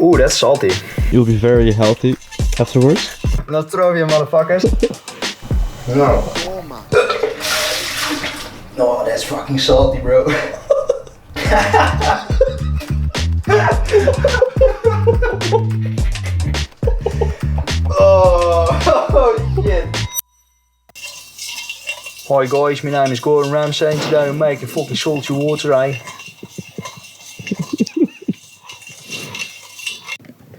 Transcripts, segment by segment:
Ooh, that's salty. You'll be very healthy afterwards. Let's throw you, motherfuckers. No. Oh, that's fucking salty, bro. Oh shit. Hi guys, my name is Gordon Ramsay and today I'm making fucking salty water, eh?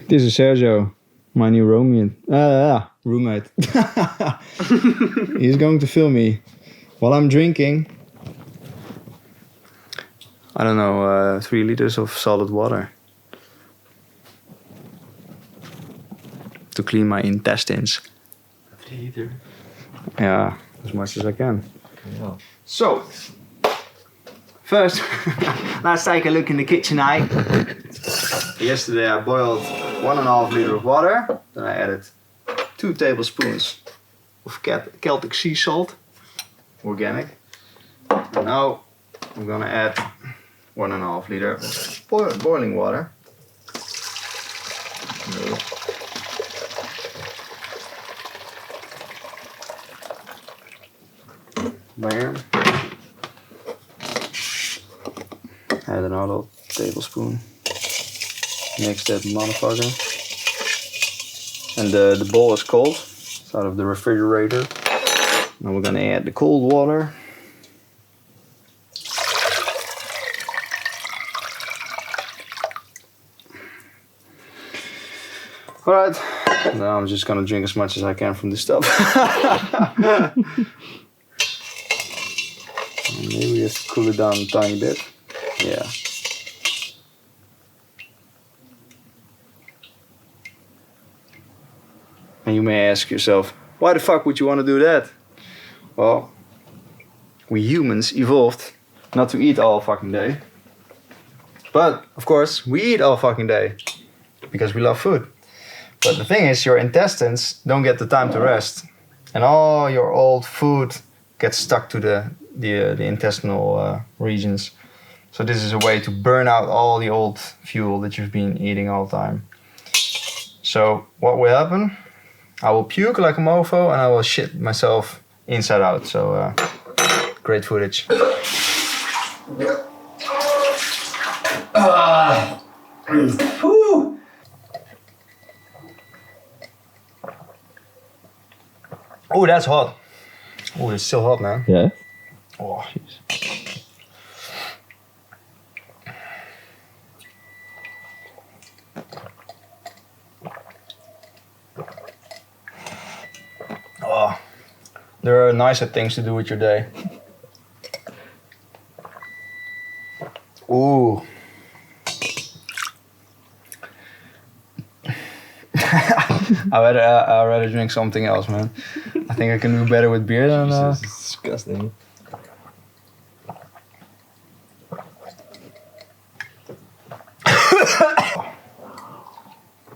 This is Sergio, my new roommate. He's going to film me while I'm drinking, I don't know, 3 liters of salted water to clean my intestines. 3 liter? Yeah, as much as I can. Yeah. So, first, let's take a look in the kitchen, eh? Yesterday I boiled 1.5 liter of water, then I added 2 tablespoons of Celtic sea salt, organic. And now I'm gonna add 1.5 liter of boiling water. Bam. Add another tablespoon. Mix that motherfucker. And the bowl is cold. It's out of the refrigerator. Now we're gonna add the cold water. Alright. Now I'm just gonna drink as much as I can from this stuff. Maybe just cool it down a tiny bit. Yeah. And you may ask yourself, why the fuck would you want to do that? Well, we humans evolved not to eat all fucking day. But, of course, we eat all fucking day. Because we love food. But the thing is, your intestines don't get the time to rest. And all your old food gets stuck to the intestinal regions. So this is a way to burn out all the old fuel that you've been eating all the time. So what will happen? I will puke like a mofo and I will shit myself inside out. So great footage. Oh, that's hot. Oh, it's still hot, man. Yeah? Oh, jeez. Oh, there are nicer things to do with your day. Ooh. I'd rather drink something else, man. I think I can do better with beer than... Jesus, it's disgusting.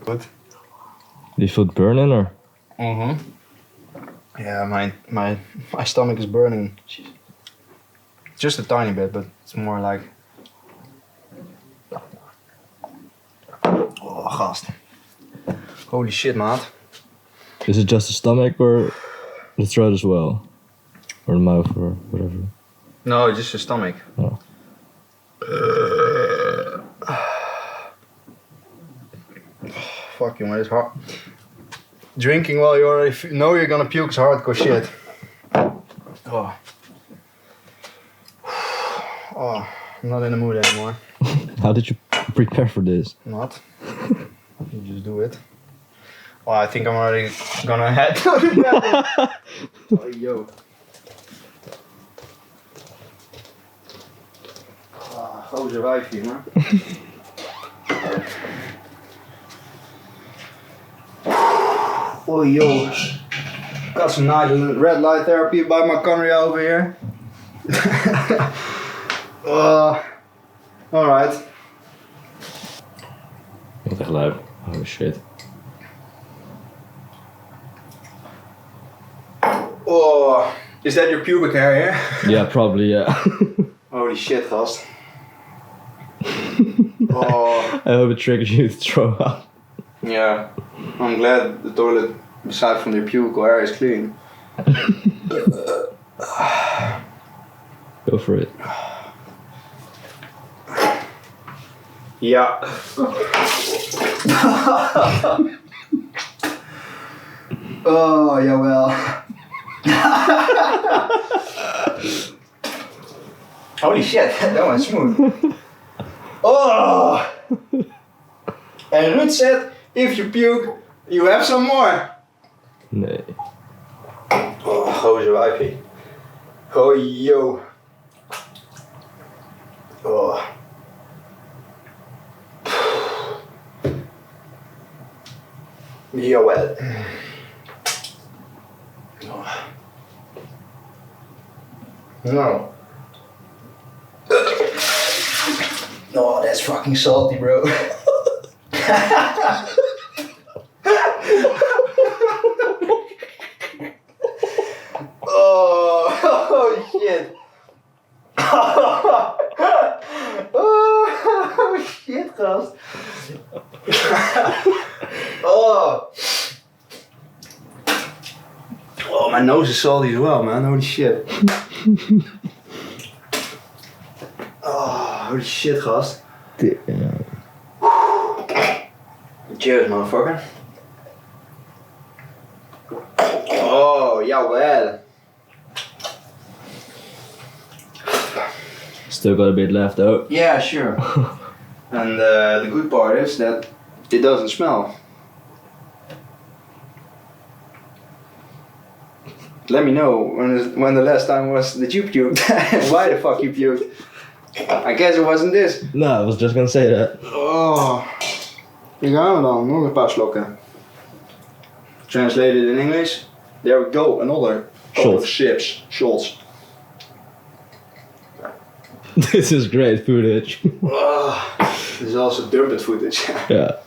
Good. Do you feel it burning or? Mm-hmm. Yeah, my stomach is burning. Just a tiny bit, but it's more like... Oh, gast. Holy shit, maat. Is it just the stomach or the throat as well? Or the mouth or whatever? No, just the stomach. Oh. Fuck you, man, it's hard. Drinking while you already know you're gonna puke is hardcore shit. Oh. Oh, I'm not in the mood anymore. How did you prepare for this? Not. You just do it. Well, I think I'm already gonna head to the bathroom. Oh, yo. Gozer wijfje, man. Oh, yo. Got some nice red light therapy by my country over here. Alright. Wat echt lui. Oh shit. Oh, is that your pubic hair here? Yeah, probably, yeah. Holy shit, gast. Oh. I hope it triggers you to throw up. Yeah. I'm glad the toilet, aside from the pubical area, is clean. Go for it. Yeah. Oh, jawel. Holy shit, that one's smooth. Oh! And Ruud said, if you puke, you have some more. Nee. Oh, 𝙊𝙍𝘼𝘍𝙍𝘼. Oh, yo. Oh. Jawel. Oh. No. Oh, that's fucking salty, bro. Oh, shit. Oh, shit, gast. Oh. Oh, my nose is salty as well, man. Holy shit. Oh, holy shit, gast. Damn. Cheers, motherfucker. Oh, jawel. Still got a bit left out. Yeah, sure. And the good part is that it doesn't smell. Let me know when the last time was that you puked. Why the fuck you puked? I guess it wasn't this. No, I was just gonna say that. Oh. Hier gaan we dan. Nog een paar slokken. Translated in English. There we go. Another. Shots. Shots. This is great footage. This is also dumped footage. Yeah.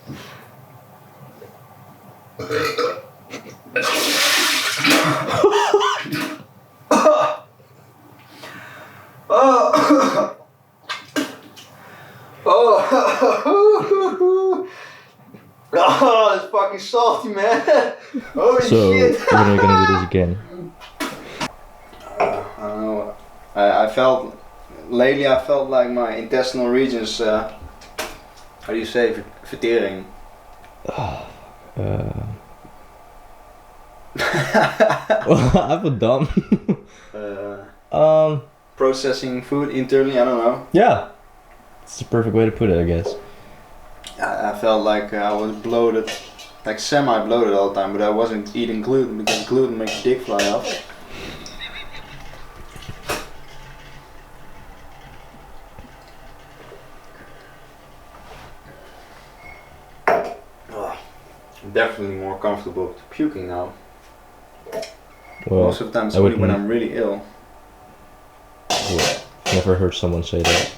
Oh, it's fucking salty, man. Holy So, shit. when are you gonna do this again? I don't know. I felt lately. I felt like my intestinal regions. How do you say vertering? Even dumb. Processing food internally. I don't know. Yeah. It's the perfect way to put it, I guess. I felt like I was bloated, like semi-bloated all the time, but I wasn't eating gluten because gluten makes your dick fly off. Oh, I'm definitely more comfortable puking now. Well, Most of the time it's I only wouldn't- when I'm really ill. Yeah, never heard someone say that.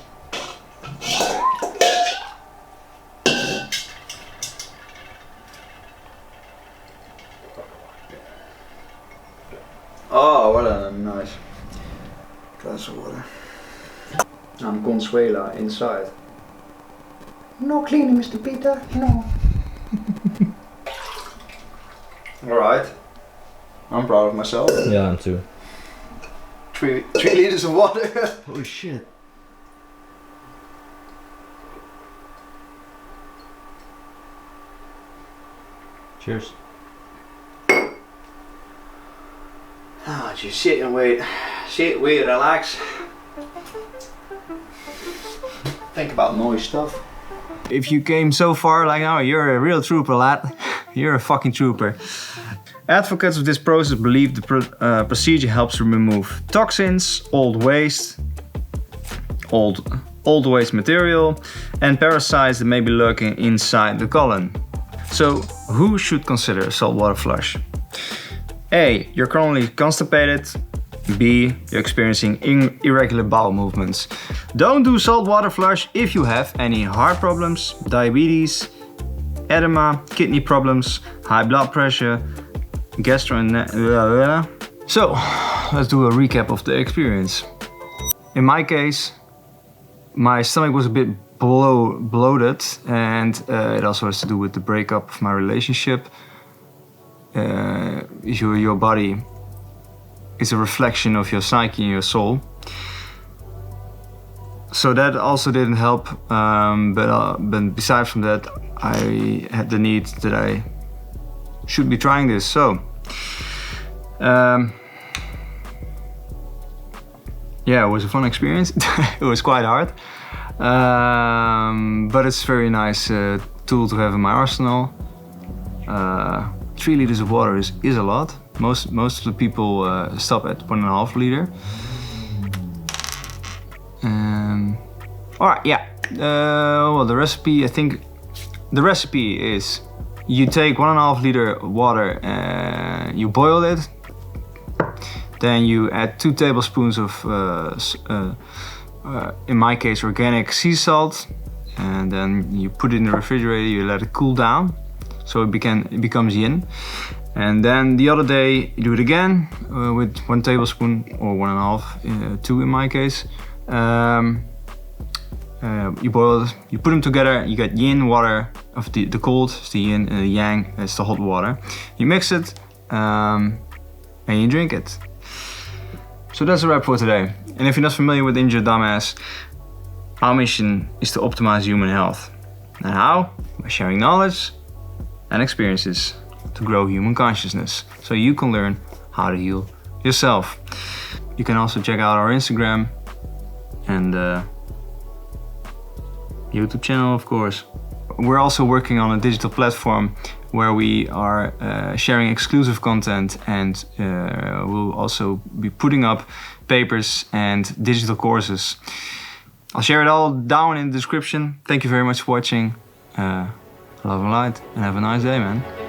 Oh, what a nice glass of water. I'm Consuela inside. No cleaning, Mr. Peter, no. Alright. I'm proud of myself. Yeah, I'm too. 3 liters of water. Holy shit. Cheers. Oh, just sit and wait. Sit, wait, relax. Think about noise stuff. If you came so far, like, oh, you're a real trooper, lad. You're a fucking trooper. Advocates of this process believe the procedure helps remove toxins, old waste material, and parasites that may be lurking inside the colon. So, who should consider a saltwater flush? A. You're chronically constipated. B. You're experiencing irregular bowel movements. Don't do saltwater flush if you have any heart problems, diabetes, edema, kidney problems, high blood pressure, gastrointestinal. So, let's do a recap of the experience. In my case, my stomach was a bit bloated, and it also has to do with the breakup of my relationship. Your body is a reflection of your psyche and your soul. So that also didn't help, but besides from that, I had the need that I should be trying this. So, yeah, it was a fun experience. It was quite hard, but it's a very nice tool to have in my arsenal. 3 liters of water is a lot. Most of the people stop at 1.5 liter. All right, yeah. Well, the recipe, I think the recipe is you take 1.5 liter water and you boil it. Then you add 2 tablespoons of, in my case, organic sea salt. And then you put it in the refrigerator, you let it cool down. So it becomes yin. And then the other day you do it again with 1 tablespoon or 1.5, 2 in my case. You boil it, you put them together, you get yin water of the cold, it's the yin, and the yang, it's the hot water. You mix it and you drink it. So that's a wrap for today. And if you're not familiar with 𝙈𝙔𝘾𝙃𝙊𝙍𝘼, our mission is to optimize human health. And how? By sharing knowledge and experiences to grow human consciousness, so you can learn how to heal yourself. You can also check out our Instagram and YouTube channel, of course. We're also working on a digital platform where we are sharing exclusive content, and we'll also be putting up papers and digital courses. I'll share it all down in the description. Thank you very much for watching. Love and light, and have a nice day, man.